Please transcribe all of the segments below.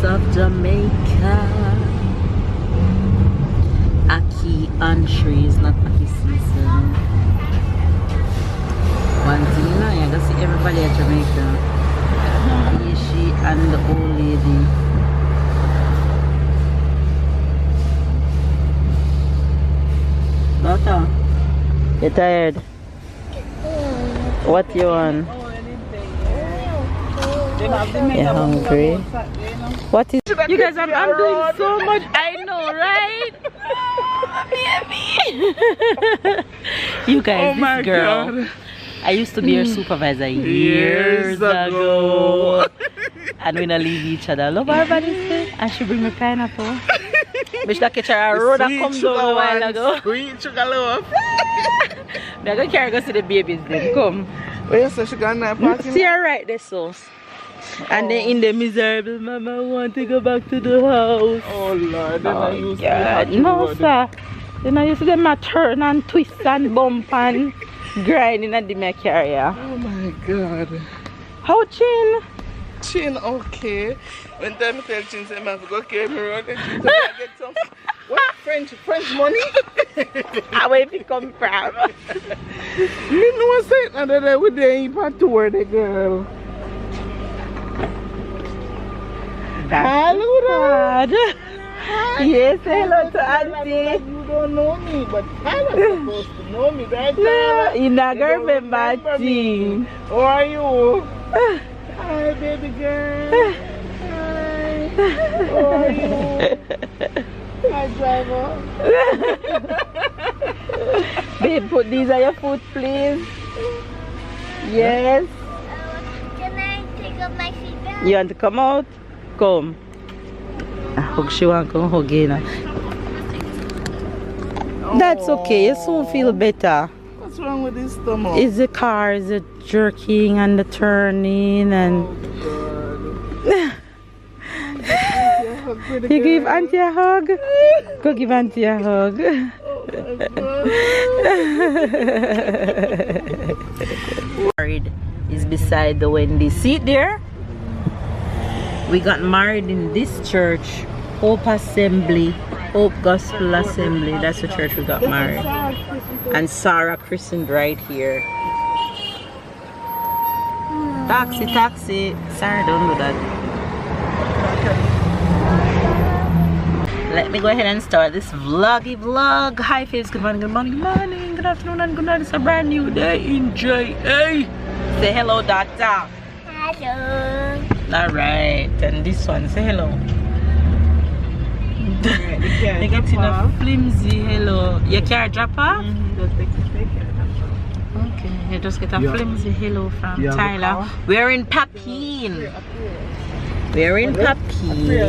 of Jamaica. Aki and trees, not Aki season. One thing now, you can see everybody at Jamaica. She and the old lady. Daughter, you tired? What you want? You're hungry? What is? You guys, I'm doing so much. I know, right? You guys, this girl. God. I used to be her supervisor years ago. And we don't leave each other. Love our bodies, and she bring me pineapple. Bitch, that catch her a road that come down a while ago. Sweet sugar love. They're going to carry us to the babies then. Come. Where so she got that party? See her right there, so. And then in the miserable, Mama, I want to go back to the house. Oh Lord, then I used God. No, sir. Then I used to them a turn and twist and bump and grinding at the carrier. Oh my God. How Chin? Chin okay. When time I tell Chin say I have to go carry me around and Chin say I get some what French money? Where it come from? Me know say it another day with the tour the girl. Hello, Dad. Yes, hello to Auntie. You don't know me, but Tyler's supposed to know me, right? Tyler? You never remember thing. How are you? Hi, baby girl. Hi. How are you? Hi, driver. Babe, put these on your foot, please. Yes. Can I take off my seatbelt? You want to come out? Come. I hope she won't come hug you now. That's okay, you soon feel better. What's wrong with this stomach? It's the car, it's the jerking and the turning and... Oh, you give Auntie a hug? Go give Auntie a hug. Married is beside the Wendy. See it there? We got married in this church, Hope Assembly, Hope Gospel Assembly. That's the church we got married. And Sarah christened right here. Taxi, taxi. Sarah, don't do that. Let me go ahead and start this vloggy vlog. Hi, faves. Good morning, good morning, good morning, good afternoon, and good night. It's a brand new day in JA. Say hello, Doctor. Hello. Alright, and this one, say hello. They get in a flimsy hello. You can't drop off? Okay, you just get a flimsy hello from Tyler. We're in Papine. We're in Papine.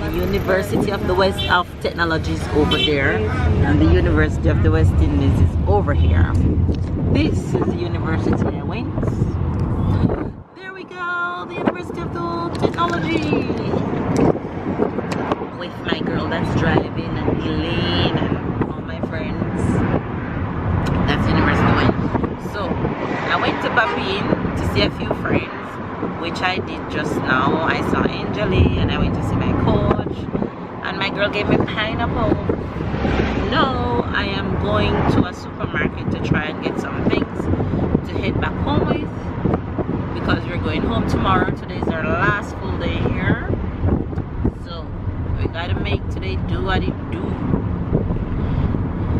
The University of the West of Technology is over there. And the University of the West Indies is over here. This is the university I went. The University of the Technology with my girl that's driving and Elaine and all my friends. That's the university I went. So I went to Papine to see a few friends, which I did just now. I saw Angeli and I went to see my coach, and my girl gave me pineapple. Now I am going to a supermarket to try and get some things to head back home with, because we're going home tomorrow. Today's our last full day here, so we gotta make today do what it do.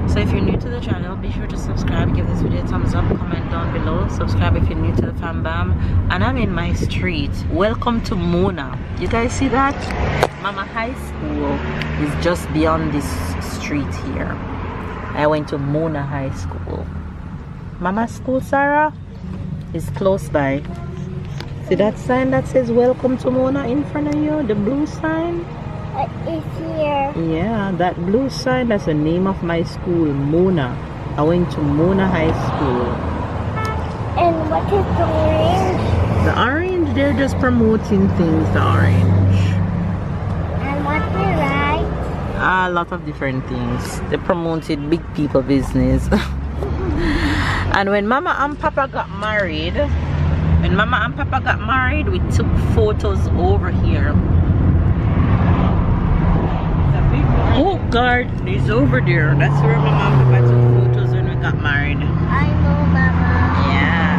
So if you're new to the channel, be sure to subscribe, give this video a thumbs up, comment down below, subscribe if you're new to the fam bam. And I'm in my street. Welcome to Mona. You guys see that? Mama High School is just beyond this street here. I went to Mona High School. Mama School, Sarah, is close by. See that sign that says welcome to Mona in front of you? The blue sign? It's here. Yeah, that blue sign, that's the name of my school, Mona. I went to Mona High School. And what is the orange? The orange, they're just promoting things, the orange. And what the right? A lot of different things. They promoted big people business. And when Mama and Papa got married, we took photos over here. Oh God, he's over there. That's where my mom and Papa took photos when we got married. I know, Mama. Yeah.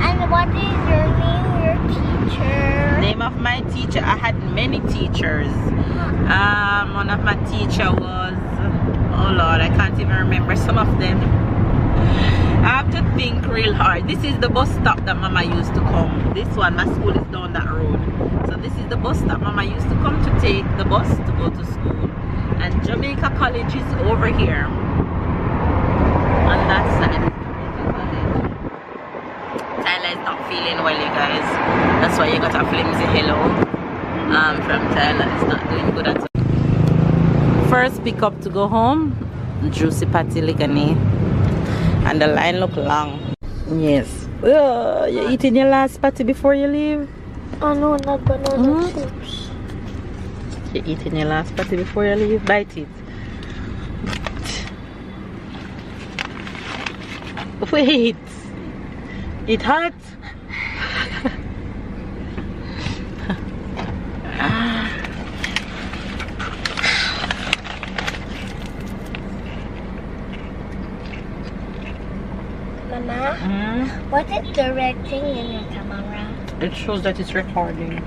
And what is your name, your teacher? Name of my teacher, I had many teachers. One of my teacher was, oh Lord, I can't even remember some of them. I have to think real hard. This is the bus stop that Mama used to come. This one, my school is down that road. So this is the bus stop Mama used to come to take the bus to go to school. And Jamaica College is over here. On that side is Jamaica College. Tyler is not feeling well, you guys. That's why you got a flimsy hello from Tyler. It's not doing good at all. First pick up to go home, Juicy Patty Ligani. And the line look long. Yes. You eating your last patty before you leave? Oh no, not banana chips. You eating your last patty before you leave? Bite it. Wait. It hot? Mama, what is the red thing in your camera? It shows that it's recording.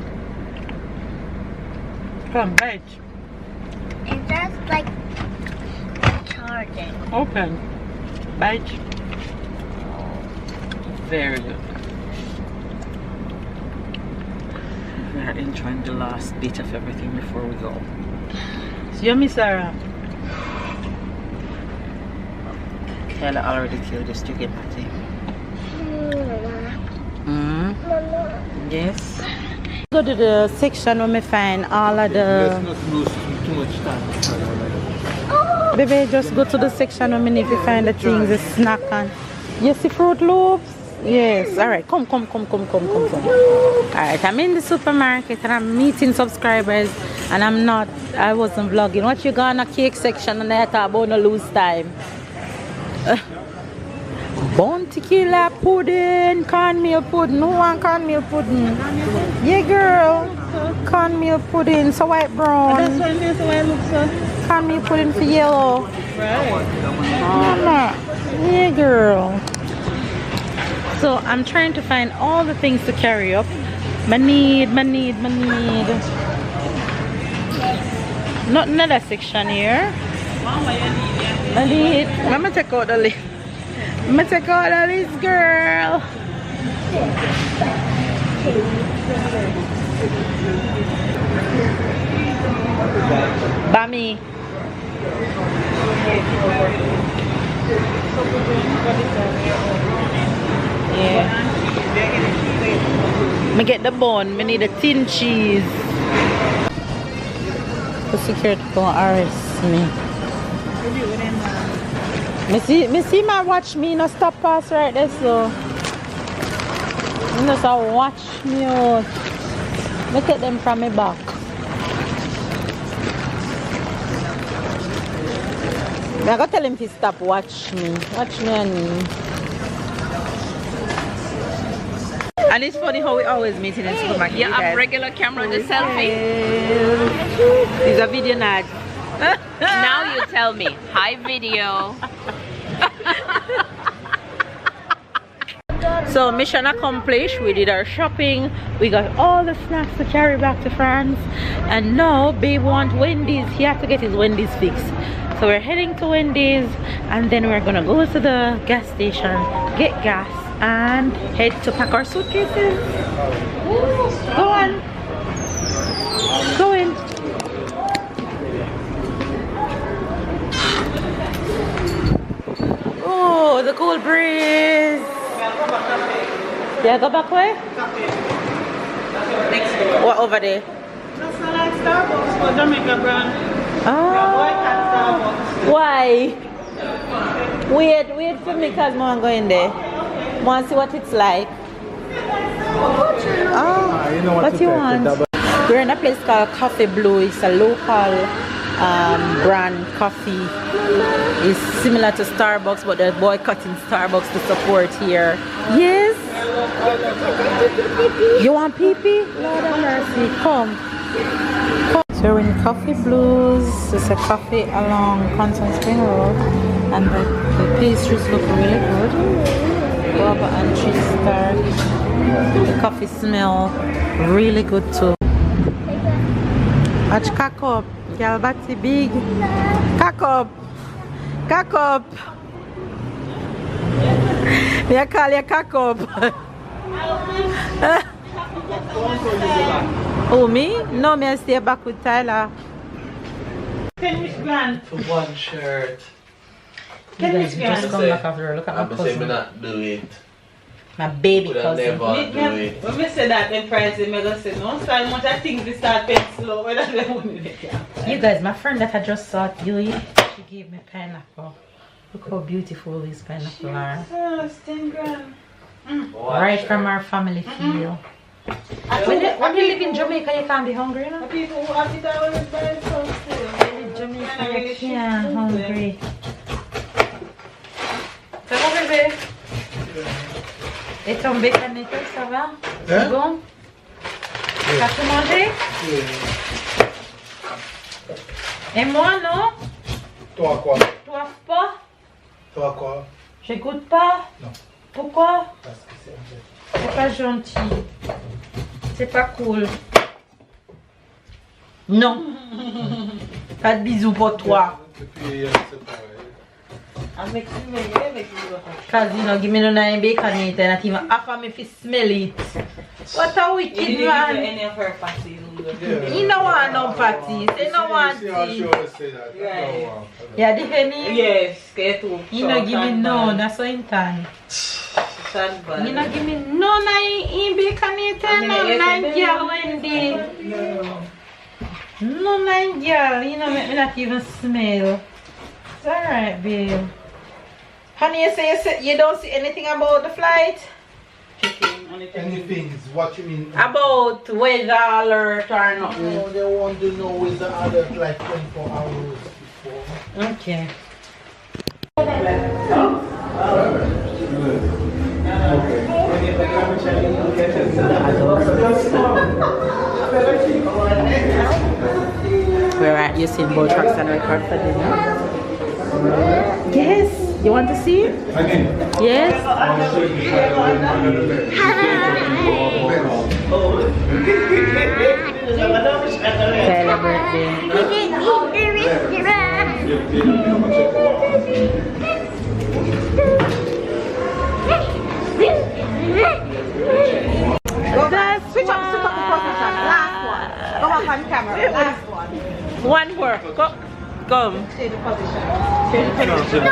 Come, bite. It's just like charging. Open. Bite. Very good. We are enjoying the last bit of everything before we go. It's yummy, Sarah. Kayla already killed this chicken patty. Mama. Yes. Go to the section where we find all of the... Let's not lose too much time. Baby, just go to the section where we need to find the things, the snack and... You see Fruit Loops? Yes. Alright, come. Alright, I'm in the supermarket and I'm meeting subscribers and I wasn't vlogging. What you got in the cake section and I thought about no lose time. Bone tequila pudding, cornmeal pudding. No one cornmeal pudding. Yeah, girl. Cornmeal pudding, so white brown. That's why this way looks so. Cornmeal pudding for yellow. Right. Yeah, girl. So I'm trying to find all the things to carry up. My need. Not another section here. I need. Let me check out the list. Girl. Bami. Yeah. Me get the bun. Me need a tin cheese. The security gonna arrest me. Me see my watch me no stop pass right there, so you know, so watch me out. Look at them from my back. I gotta tell him to stop watch me and me. And it's funny how we always meet in the supermarket. You have regular camera, the selfie. It's a video not. Now you tell me. Hi, video. So mission accomplished. We did our shopping. We got all the snacks to carry back to France. And now babe wants Wendy's. He has to get his Wendy's fix. So we're heading to Wendy's and then we're gonna go to the gas station, get gas, and head to pack our suitcases. Go on. Go in. Oh, the cool breeze. Yeah, go back way? Next door. What over there? That's not like Starbucks for Jamaica brand. Why? Wait for me because I'm going there. Want to see what it's like? You know what you want? We're in a place called Coffee Blue. It's a local brand coffee. It's similar to Starbucks, but they're boycotting Starbucks to support here. Yes? You want pee-pee? Lord have mercy. Come. So we're in Coffee Blues. It's a coffee along Constance Spring Road, and the pastries look really good. Guava and cheese starch. The coffee smell really good too. Watch cock up, girl, batty big. Cock up, cock up. Me call you cock up. Oh, me? No, me I stay back with Tyler. $10 for one shirt. Just come back after. Look at my cousin. I'm not do it. My baby cousin. When we say that, then price, I'm going to say, no, so much I think we start paying slow. You guys, my friend that I just saw at Yui, she gave me pineapple. Look how beautiful these pineapple are. It's 10 grand. Right from our family field. When you live in Jamaica, you can't be hungry, you know? People who have it always buy some still. In Jamaica, you can't hungry. Ça va, bébé? Et ton bécanito, ça va? C'est bon? T'as tout mangé? Et moi, non? Toi quoi? Toi pas? Toi quoi? Je goûte pas? Non. Pourquoi? Parce que c'est un peu... C'est pas gentil. C'est pas cool. Non. Pas de bisous pour toi. Depuis c'est pareil. Cause you know, give me no nine bacon eat and not even offer me to smell it. What a wicked man. Any of her parties. You don't want no parties. They don't want See how she tea. always say that. Right. Yeah, the honey. Yes, get to. You know, give me no. That's so intense. You know, give me no nine bacon eat and no nine girl Wendy. No nine girl. You know, make me not even smell. It's alright, babe. Honey, you say you don't see anything about the flight? Anything is what you mean? About weather alert or nothing? No, they want to know with the other like 24 hours before. Okay. We're at using boat trucks and record for dinner. Yes. You want to see it? Yes. Tyler birthday. We didn't eat the restaurant. That's Switch up the position. Last one. Go up on camera. Last one. one more. Go. Come. Change the position. Change the position.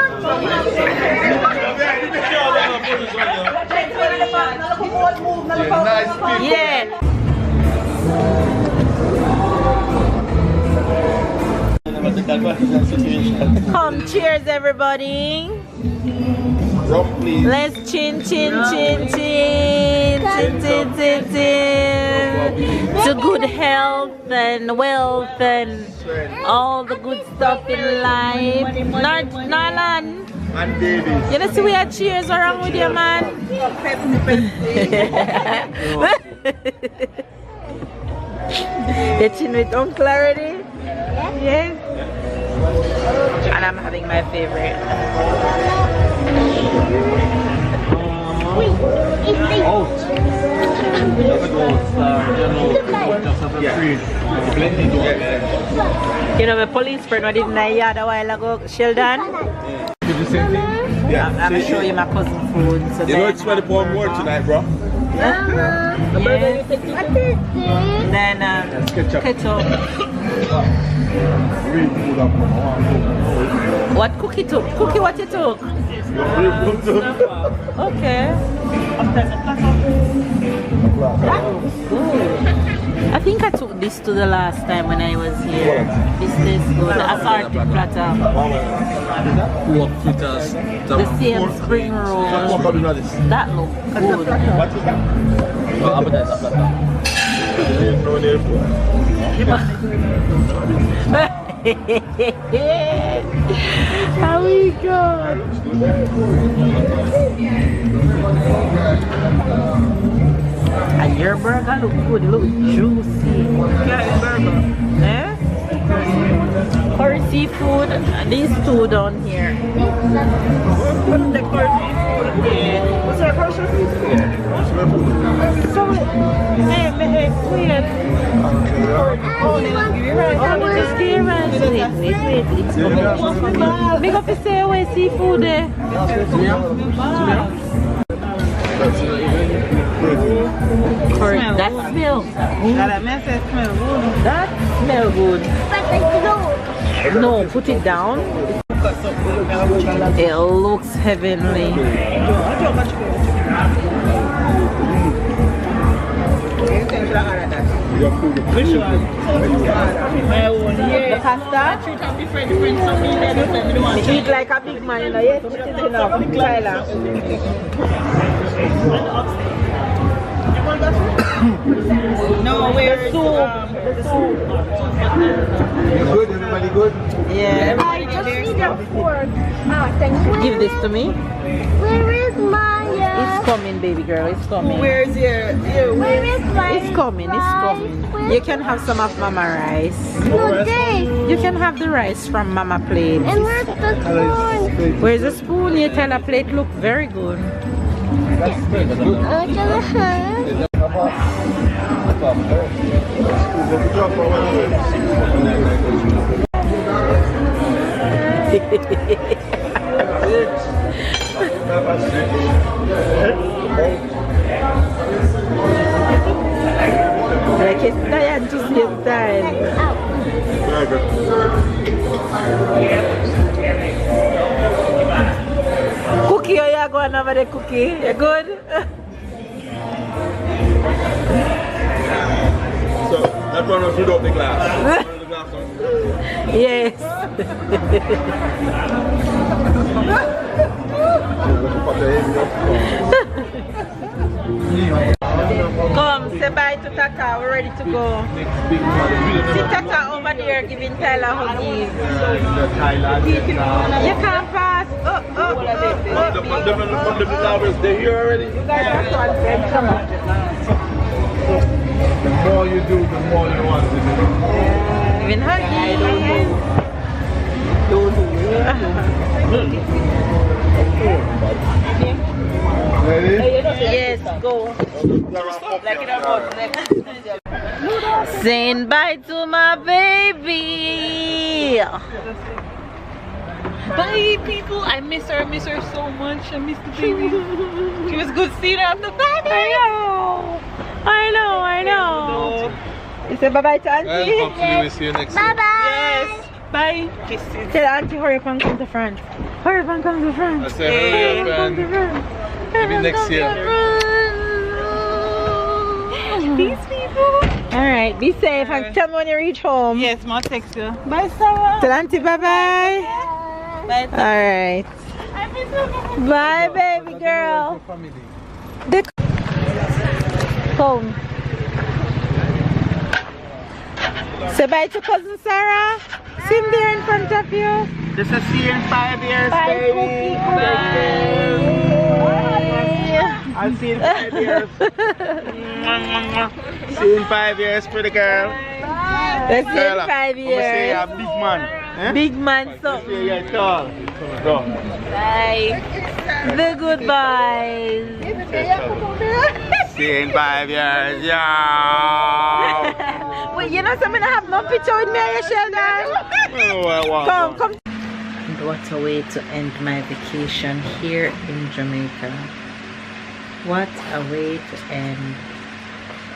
Yeah. Come, cheers, everybody. Roughly. Let's chin, chin, chin, chin, chin, chin, chin, chin. To good health and wealth and all the good stuff in life. Narlan, And Davis. you know, see we have cheers around with you, man. You chin with Uncle already? Yes. And I'm having my favorite. You know, my police friend was in my yard a while ago, Sheldon. I'm gonna show you my cousin food. So You know it's 24 more tonight, bro. Yeah. What is this? Then Ketchup. ketchup. Real food up. What cookie took? Cookie, what you took? Real food up. Okay. I think I took this to the last time when I was here. This tastes good. The assorted platter. The same spring roll. That looks good. What is that? How we go? And your burger look good, it look juicy. Yeah, it's burger. Eh? Curry seafood. These two down here. The curry seafood. What's that curry seafood? So, hey, wait. Oh, just give you rice. Wait. It's coming. Make up to stay away seafood there. Curry. That smell. That smell good. No, put it down. It looks heavenly. Which one? The pasta? Eat like a big man, you know. Yes, it is enough. Tyler. No, where's The soup? Good, everybody good? Yeah. I just need a fork. Thank you. Give this to me. Where is my? It's coming, baby girl. It's coming. Where's your Where is my? It's coming. It's coming. You can have some of Mama rice. Good day. You can have the rice from Mama plate. And where's the spoon? Where's the spoon? You tell a plate look very good. Like it's tired to sleep time. Cookie, or you going over the cookie? You good? So that one was without the glass. Yes. Come, say bye to Tata. We're ready to go. See Tata over there giving Tyler huggies. You can't pass. They're here already. The more you do, the more you want to do. Giving huggies. Ready? Yes, go. Saying bye to my baby. Bye, people. I miss her so much. I miss the baby. She was good seeing her on the baby. I know. You say bye bye to Auntie? Hopefully we see you next year. Yes. Bye. Kisses. Tell Auntie hurry up and come to France. Hurry up and come to France. I say hurry up and maybe next year. These people. Alright, be safe and tell me when you reach home. Yes, my text you. Bye, Sarah. Tell Auntie bye bye. Bye. Alright. Bye, baby girl. Home. Say bye to cousin Sarah. See him there in front of you. Just a see you in 5 years, Bye, baby. Cookie. I'll see you in 5 years. See you in 5 years, pretty girl. Let's see in 5 Say years. you're a big man. Eh? Big man, Say something. you're tall. Go. Bye. The goodbyes. See you in 5 years, yeah. Wait, you know something? I have no picture with me and your Sheldon. Come. What a way to end my vacation here in Jamaica. What a way to end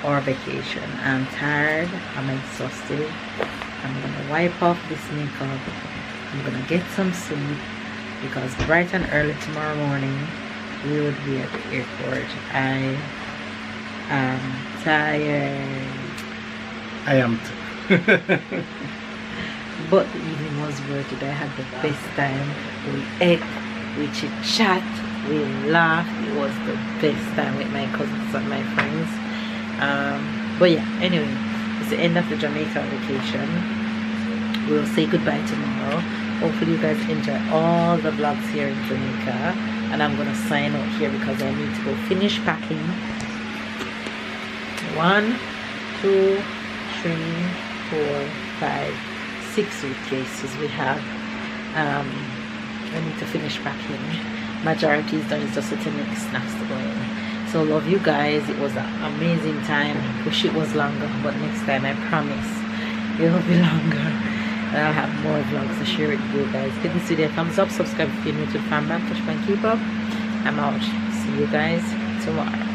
our vacation. I'm tired. I'm exhausted. I'm gonna wipe off this makeup. I'm gonna get some sleep because bright and early tomorrow morning we would be at the airport. I am tired. I am too. But the evening was worth it. I had the best time. We ate, we chit chat, we laughed. It was the best time with my cousins and my friends. But yeah, anyway, it's the end of the Jamaica vacation. We'll say goodbye tomorrow. Hopefully you guys enjoy all the vlogs here in Jamaica. And I'm gonna sign out here because I need to go finish packing. 1, 2, 3, 4, 5, 6 suitcases we have. I need to finish packing. Majority is done, it's just to make snacks to go in. So love you guys. It was an amazing time. Wish it was longer, but next time I promise it will be longer and I'll have more vlogs to share with you guys. Give this video a thumbs up, subscribe if you're new to the fan band, touch and keep up. I'm out. See you guys tomorrow.